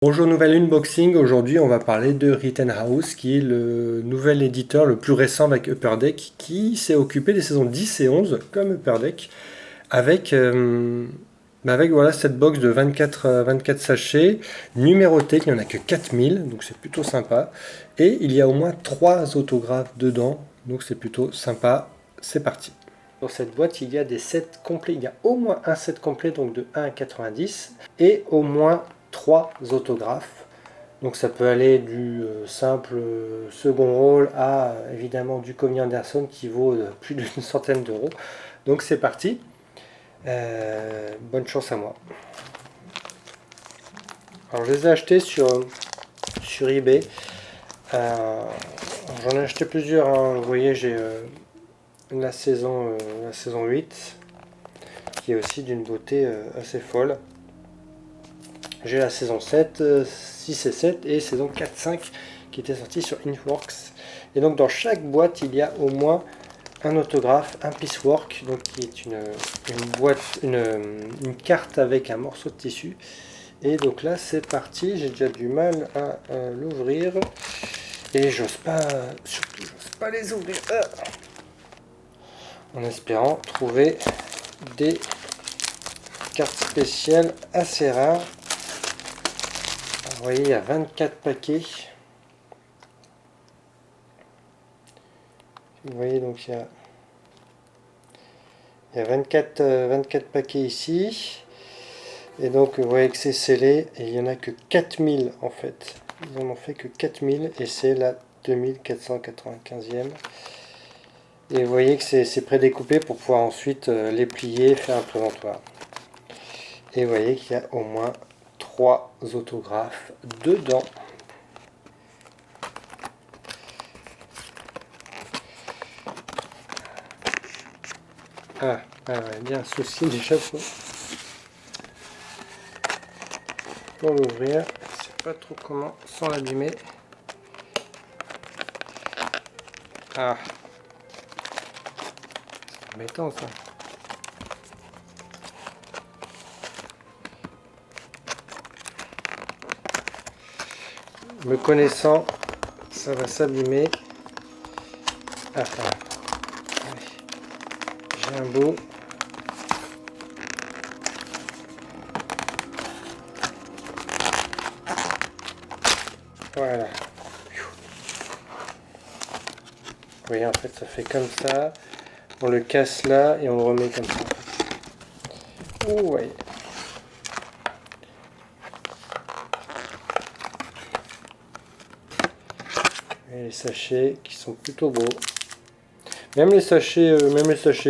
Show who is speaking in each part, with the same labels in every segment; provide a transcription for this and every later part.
Speaker 1: Bonjour, nouvel unboxing. Aujourd'hui, on va parler de Rittenhouse, qui est le nouvel éditeur le plus récent avec Upper Deck, qui s'est occupé des saisons 10 et 11, comme Upper Deck, avec, voilà, cette box de 24 sachets, numérotés, il n'y en a que 4000, donc c'est plutôt sympa. Et il y a au moins 3 autographes dedans, donc c'est plutôt sympa. C'est parti. Dans cette boîte, il y a des sets complets. Il y a au moins un set complet, donc de 1 à 90, et au moins 3 autographes. Donc ça peut aller du simple second rôle à évidemment du Coney Anderson qui vaut plus d'une centaine d'euros. Donc c'est parti. Bonne chance à moi. Alors je les ai achetés sur eBay. J'en ai acheté plusieurs, hein. Vous voyez, j'ai la saison 8 qui est aussi d'une beauté assez folle. J'ai la saison 7, 6 et 7 et saison 4, 5 qui était sortie sur Inksworks. Et donc dans chaque boîte, il y a au moins un autographe, un piecework, donc qui est une carte avec un morceau de tissu. Et donc là, c'est parti. J'ai déjà du mal à l'ouvrir et surtout, j'ose pas les ouvrir. En espérant trouver des cartes spéciales assez rares. Vous voyez, il y a 24 paquets. Vous voyez, donc il y a 24 paquets ici. Et donc vous voyez que c'est scellé. Et il n'y en a que 4000 en fait. Ils en ont fait que 4000 et c'est la 2495e. Et vous voyez que c'est prédécoupé pour pouvoir ensuite les plier, faire un présentoir. Et vous voyez qu'il y a au moins 3 autographes dedans. Ah ouais, bien un souci déjà pour l'ouvrir. Je sais pas trop comment sans l'abîmer. Ah, c'est embêtant ça. Me connaissant, ça va s'abîmer. Ah, ah. J'ai un bout. Voilà. Vous voyez, en fait, ça fait comme ça. On le casse là et on le remet comme ça. Oh, ouais. Et les sachets qui sont plutôt beaux. Même les sachets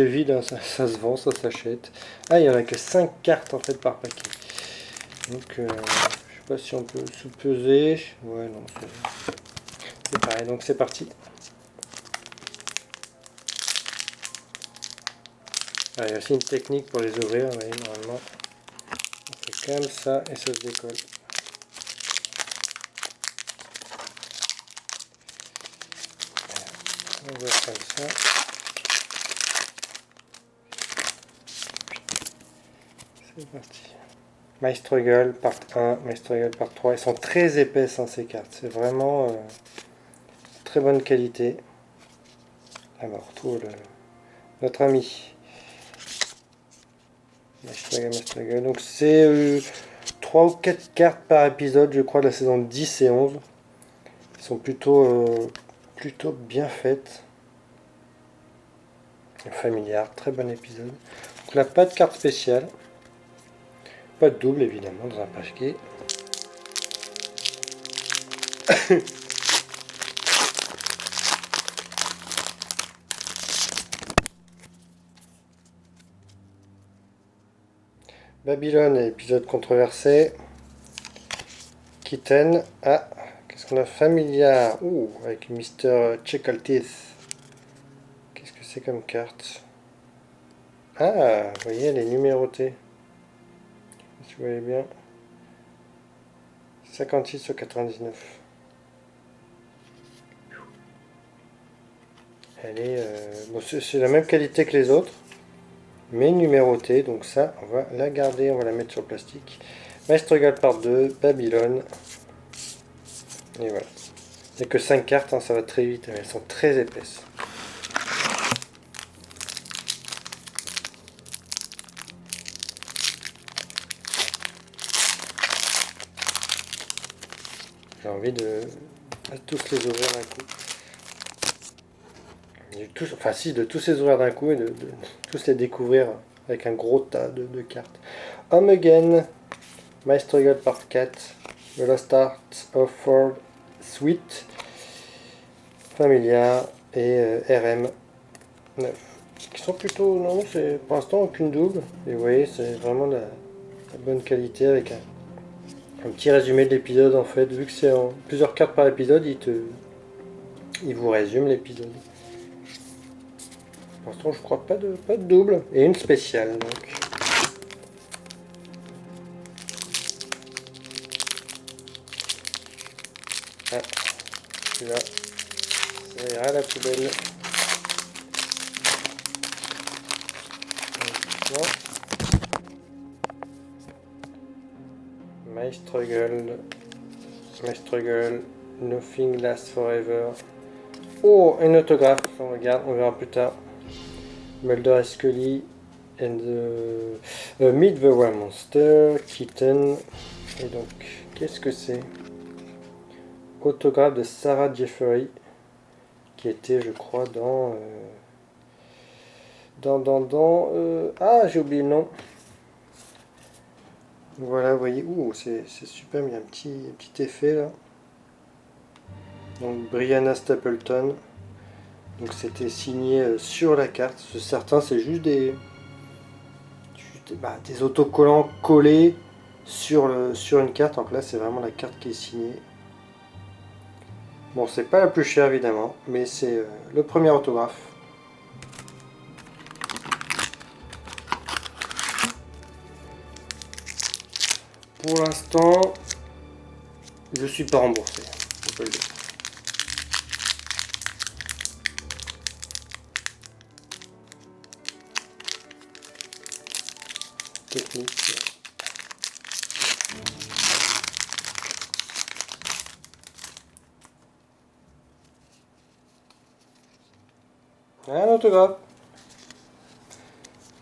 Speaker 1: vides, hein, ça se vend, ça s'achète. Ah, il n'y en a que 5 cartes en fait par paquet. Donc, je sais pas si on peut se peser. Ouais, non, c'est pareil. Donc, c'est parti. Ah, il y a aussi une technique pour les ouvrir. Vous voyez, normalement, on fait comme ça et ça se décolle. On ouvre comme ça. C'est parti. My Struggle part 1, My Struggle part 3. Elles sont très épaisses, hein, ces cartes. C'est vraiment très bonne qualité. Alors, on retrouve notre ami. My Struggle, My Struggle. Donc, c'est 3 ou 4 cartes par épisode, je crois, de la saison 10 et 11. Elles sont plutôt bien faites. Un familiar, très bon épisode. Donc là, pas de carte spéciale. Pas de double, évidemment, dans un paquet. Babylone, épisode controversé. Kitten. Ah, qu'est-ce qu'on a? Familiar. Ouh, avec Mr. Chuckleteeth. Qu'est-ce que c'est comme carte? Ah, vous voyez, elle est numérotée. Si vous voyez bien. 56 sur 99. Elle est. Bon, c'est la même qualité que les autres, mais numérotée. Donc, ça, on va la garder, on va la mettre sur le plastique. My Struggle Part 2, Babylone. Et voilà. Il n'y a que 5 cartes, hein, ça va très vite, mais elles sont très épaisses. J'ai envie de tous les ouvrir d'un coup. De tous les ouvrir d'un coup et de tous les découvrir avec un gros tas de cartes. Home Again, My Struggle Part 4, The Lost Art of Ford Sweet, Familiar et RM 9. Qui sont plutôt, non, c'est pour l'instant aucune double. Et vous voyez, c'est vraiment la bonne qualité avec un petit résumé de l'épisode en fait. Vu que c'est en plusieurs cartes par épisode, il vous résume l'épisode. Pour l'instant, je crois pas de double. Et une spéciale donc. Ah, celui-là, ça ira à la poubelle. My Struggle, Nothing Lasts Forever. Oh, un autographe, on regarde, on verra plus tard. Mulder et Scully and Meet the Were Monster, Kitten. Et donc, qu'est-ce que c'est? Autographe de Sarah Jeffery, qui était, je crois, ah, j'ai oublié le nom. Voilà, vous voyez, c'est super, il y a un petit effet là. Donc Brianna Stapleton. Donc c'était signé sur la carte. Certains c'est juste des autocollants collés sur une carte. Donc là c'est vraiment la carte qui est signée. Bon, c'est pas la plus chère évidemment, mais c'est le premier autographe. Pour l'instant, je suis pas remboursé. On peut le dire. Technique. Un autographe.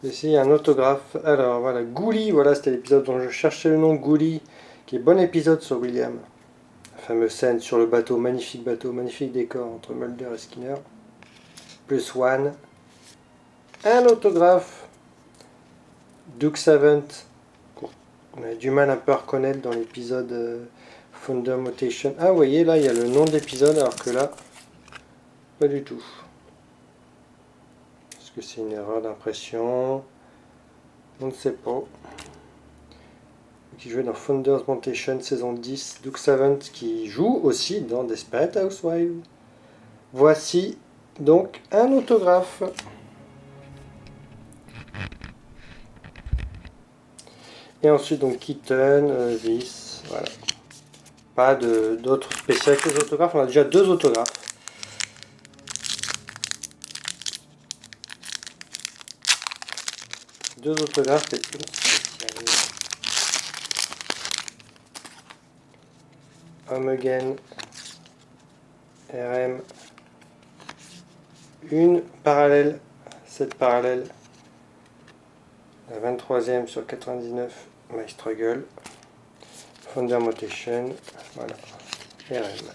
Speaker 1: Ici, un autographe. Alors voilà, Ghoulie, voilà, c'était l'épisode dont je cherchais le nom, Ghoulie, qui est bon épisode sur William. La fameuse scène sur le bateau, magnifique décor entre Mulder et Skinner. Plus One. Un autographe. Duke Savant. On a du mal un peu à reconnaître dans l'épisode Thunder Mutation. Ah, vous voyez, là, il y a le nom de l'épisode, alors que là, pas du tout. Est-ce que c'est une erreur d'impression? On ne sait pas. Qui jouait dans Thunder's Mutation saison 10. Duke Savant qui joue aussi dans Desperate Housewives. Voici donc un autographe. Et ensuite donc Keaton, Vice, voilà. Pas d'autres spéciales que les autographes, on a déjà 2 autographes. Deux autographes et une spéciale. Home Again, RM, une parallèle, 7 parallèles, la 23e sur 99, My Struggle, Thunder Mutation, voilà, RM.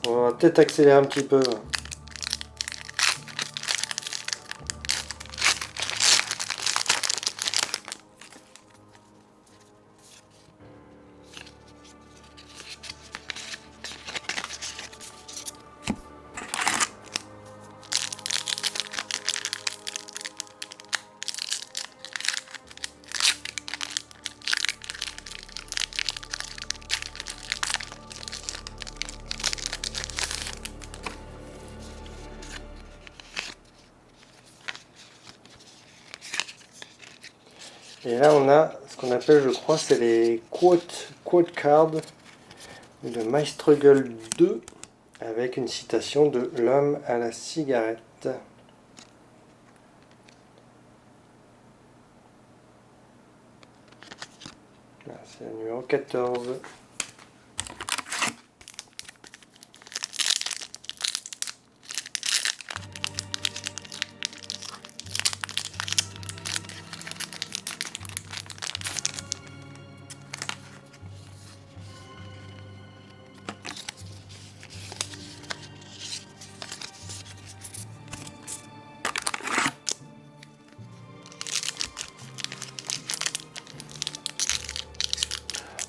Speaker 1: On va peut-être accélérer un petit peu. Et là on a ce qu'on appelle, je crois, c'est les quote cards de My Struggle 2 avec une citation de L'homme à la cigarette. C'est le numéro 14.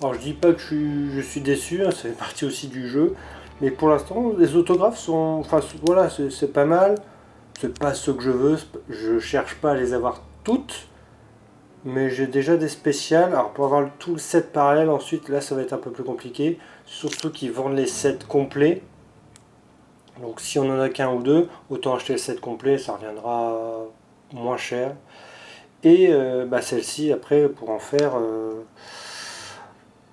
Speaker 1: Alors je dis pas que je suis déçu, hein, ça fait partie aussi du jeu, mais pour l'instant les autographes sont, enfin voilà, c'est pas mal, c'est pas ce que je veux, je cherche pas à les avoir toutes, mais j'ai déjà des spéciales. Alors pour avoir tout le set parallèle ensuite, là ça va être un peu plus compliqué, surtout qu'ils vendent les sets complets, donc si on en a qu'un ou deux, autant acheter le set complet, ça reviendra moins cher, et celle-ci après pour en faire...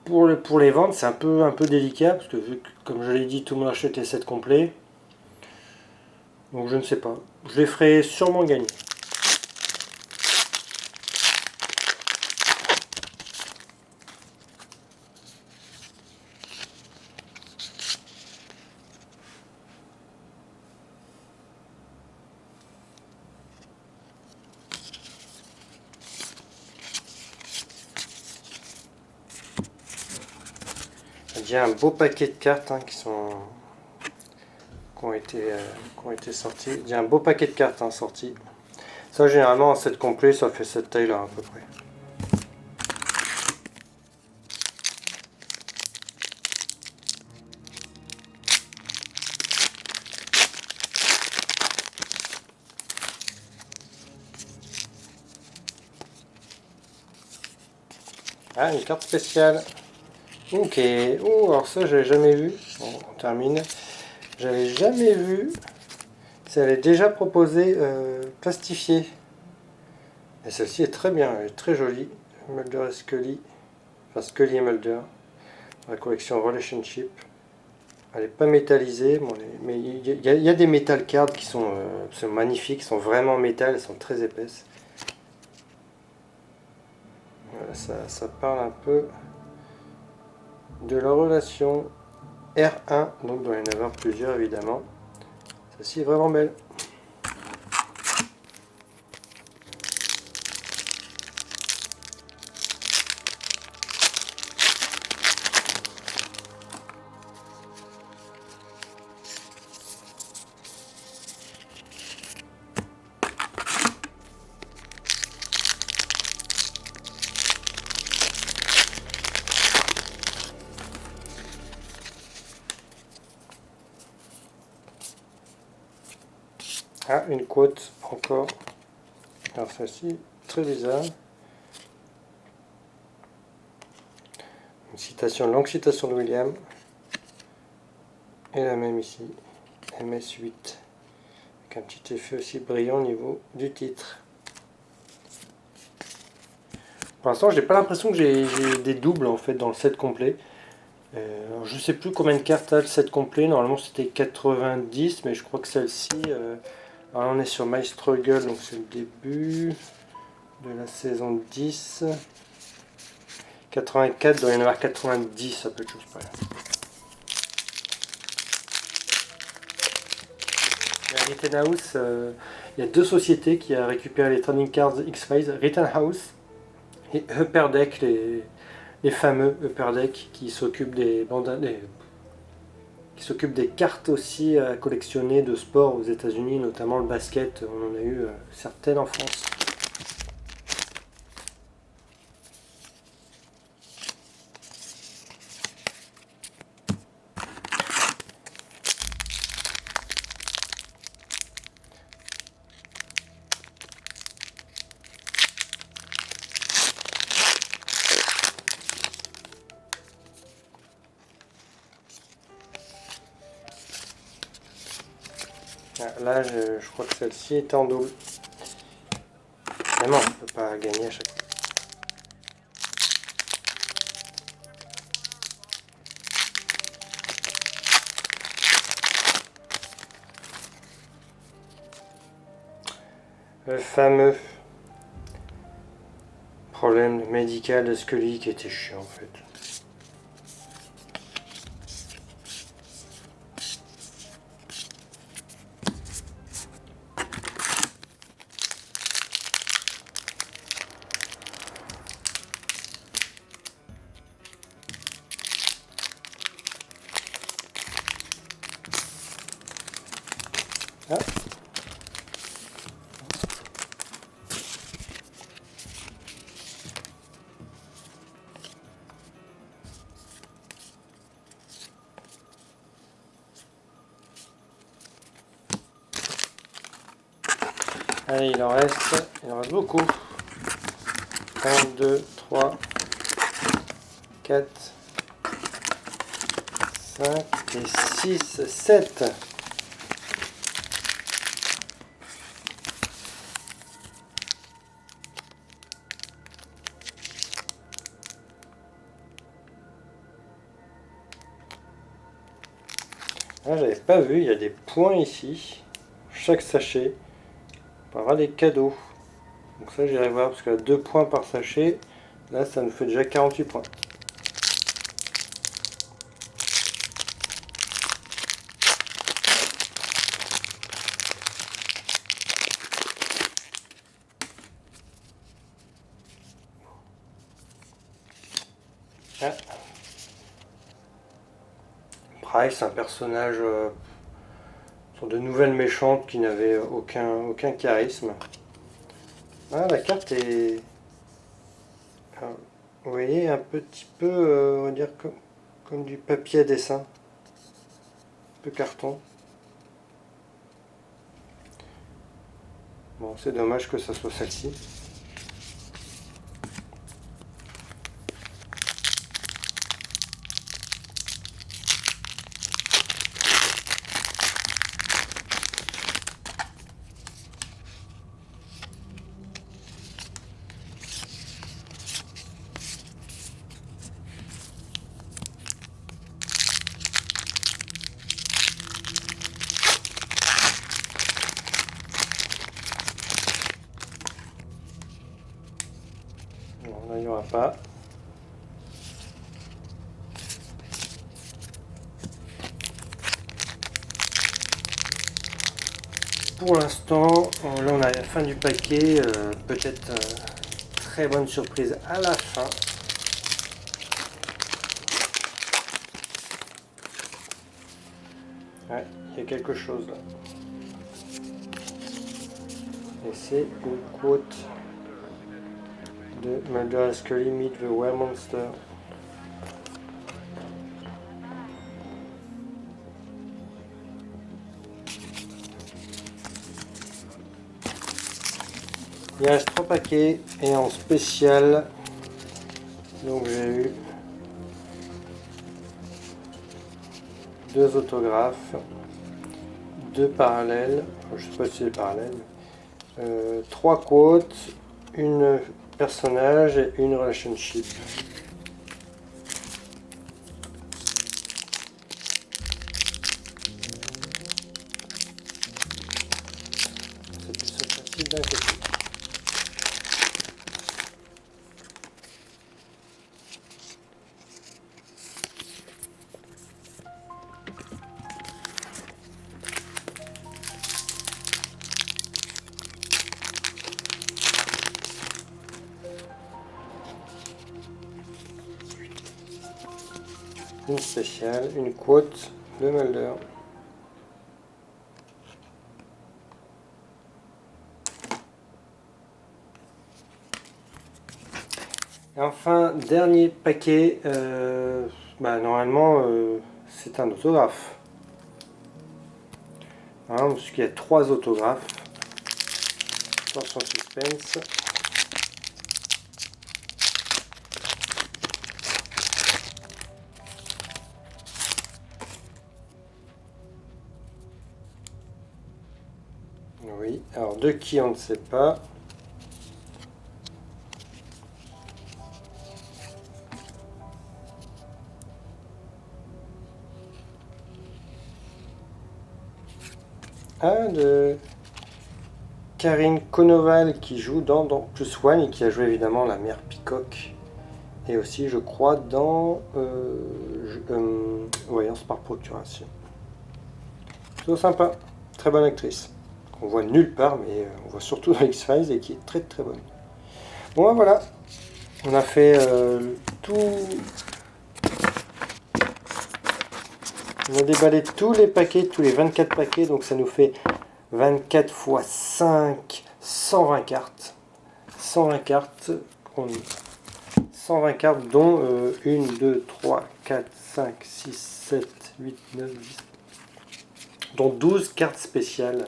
Speaker 1: pour les ventes, c'est un peu délicat, parce que vu que, comme je l'ai dit, tout le monde achète les sets complets. Donc je ne sais pas. Je les ferai sûrement gagner. Il y a un beau paquet de cartes qui ont été sorties. Il y a un beau paquet de cartes sorties. Ça, généralement, en set complet, ça fait cette taille-là, à peu près. Ah, une carte spéciale. Ok. Oh, alors ça, j'avais jamais vu. Bon, on termine. J'avais jamais vu. Ça avait déjà proposé plastifié. Et celle-ci est très bien, elle est très jolie. Mulder et Scully. Enfin, Scully et Mulder. La collection Relationship. Elle n'est pas métallisée, bon, mais il y a des metal cards qui sont magnifiques, qui sont vraiment métal, elles sont très épaisses. Voilà, ça parle un peu de la relation R1, donc il doit y en avoir plusieurs évidemment. Celle-ci est vraiment belle. Ah, une quote encore. Alors celle-ci, très bizarre. Une longue citation de William. Et la même ici, MS8. Avec un petit effet aussi brillant au niveau du titre. Pour l'instant, j'ai pas l'impression que j'ai des doubles en fait dans le set complet. Alors, je sais plus combien de cartes a le set complet. Normalement, c'était 90, mais je crois que celle-ci. Alors, on est sur My Struggle, donc c'est le début de la saison 10. 84, il doit y en avoir 90 à peu de choses près. À Rittenhouse, il y a deux sociétés qui ont récupéré les trading cards X-Files, Rittenhouse et Upper Deck, les fameux Upper Deck qui s'occupent des cartes aussi à collectionner de sport aux États-Unis, notamment le basket. On en a eu certaines en France. Là, je crois que celle-ci est en double. Évidemment, on ne peut pas gagner à chaque fois. Le fameux Problème médical de Scully qui était chiant en fait. Ah. Allez, il en reste beaucoup. 1, 2, 3, 4, 5 et 6, 7. Ah, j'avais pas vu, il y a des points ici. Chaque sachet. On aura des cadeaux. Donc ça j'irai voir parce que 2 points par sachet. Là ça nous fait déjà 48 points. Ah. Price, un personnage sur de nouvelles méchantes qui n'avait aucun charisme. Ah, la carte est, ah, vous voyez, un petit peu, on va dire comme du papier à dessin, un peu carton. Bon, c'est dommage que ça soit celle-ci. Non, là il n'y aura pas. Pour l'instant, là on a la fin du paquet, peut-être très bonne surprise à la fin. Ouais, il y a quelque chose là. Et c'est une quote de Mulder & Scully Meet the Were Monster. Il reste 3 paquets et en spécial, donc j'ai eu 2 autographes, 2 parallèles, je sais pas si c'est parallèle, 3 quotes, une personnage et une relationship. C'est plus facile d'un côté. Une spéciale, une quote de Mulder. Et enfin, dernier paquet, normalement c'est un autographe. Hein, parce qu'il y a 3 autographes. Attention suspense. Oui, alors de qui on ne sait pas. Ah, de Karine Konoval qui joue dans Plus One et qui a joué évidemment la mère Peacock. Et aussi, je crois, dans Voyance par procuration. Plutôt sympa, très bonne actrice. On voit nulle part, mais on voit surtout dans X-Files et qui est très très bonne. Bon, ben voilà, on a fait tout. On a déballé tous les paquets, tous les 24 paquets, donc ça nous fait 24 x 5, 120 cartes. 120 cartes, 120 cartes dont 1, 2, 3, 4, 5, 6, 7, 8, 9, 10, dont 12 cartes spéciales.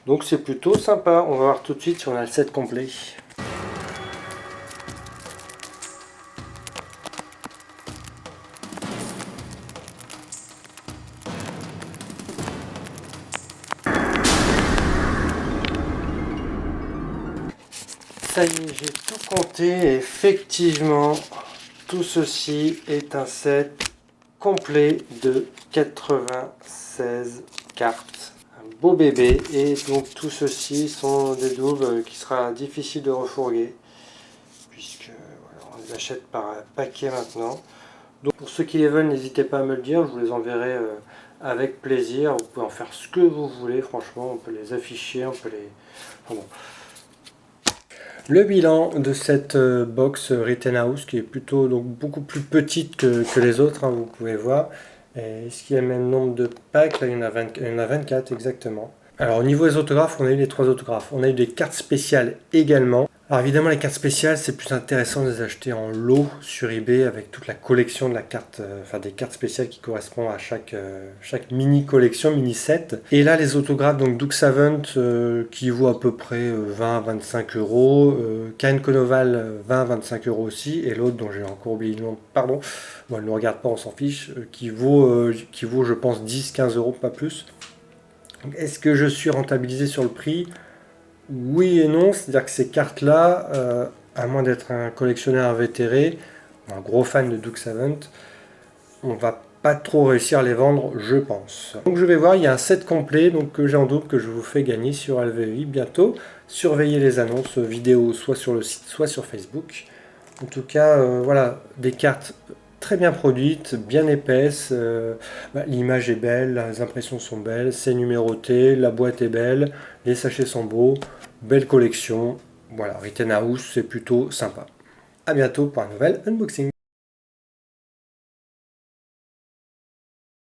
Speaker 1: Donc c'est plutôt sympa, on va voir tout de suite si on a le set complet. Ça y est, j'ai tout compté et effectivement, tout ceci est un set complet de 96 cartes. Un beau bébé, et donc tout ceci sont des doubles qui sera difficile de refourguer, puisque voilà, on les achète par paquet maintenant. Donc pour ceux qui les veulent, n'hésitez pas à me le dire, je vous les enverrai avec plaisir. Vous pouvez en faire ce que vous voulez, franchement, on peut les afficher, on peut les... Enfin bon. Le bilan de cette box Rittenhouse qui est plutôt donc beaucoup plus petite que les autres, hein, vous pouvez voir. Est-ce qu'il y a le même nombre de packs? Là, il y en a 24 exactement. Alors au niveau des autographes, on a eu les 3 autographes. On a eu des cartes spéciales également. Alors évidemment les cartes spéciales, c'est plus intéressant de les acheter en lot sur eBay avec toute la collection de la carte, enfin des cartes spéciales qui correspondent à chaque mini collection, mini set. Et là les autographes, donc Doug Savant qui vaut à peu près 20 à 25 euros, Karine Konoval 20 à 25 euros aussi, et l'autre dont j'ai encore oublié le nom, pardon, bon elle ne regarde pas, on s'en fiche, qui vaut je pense 10-15 euros, pas plus. Est-ce que je suis rentabilisé sur le prix? Oui et non, c'est-à-dire que ces cartes-là, à moins d'être un collectionneur invétéré, un gros fan de Doug Savant, on va pas trop réussir à les vendre, je pense. Donc je vais voir, il y a un set complet donc que j'ai en double que je vous fais gagner sur LVI bientôt. Surveillez les annonces vidéo soit sur le site, soit sur Facebook. En tout cas, voilà, des cartes très bien produite, bien épaisse, l'image est belle, les impressions sont belles, c'est numéroté, la boîte est belle, les sachets sont beaux, belle collection. Voilà, Rittenhouse, c'est plutôt sympa. A bientôt pour un nouvel unboxing.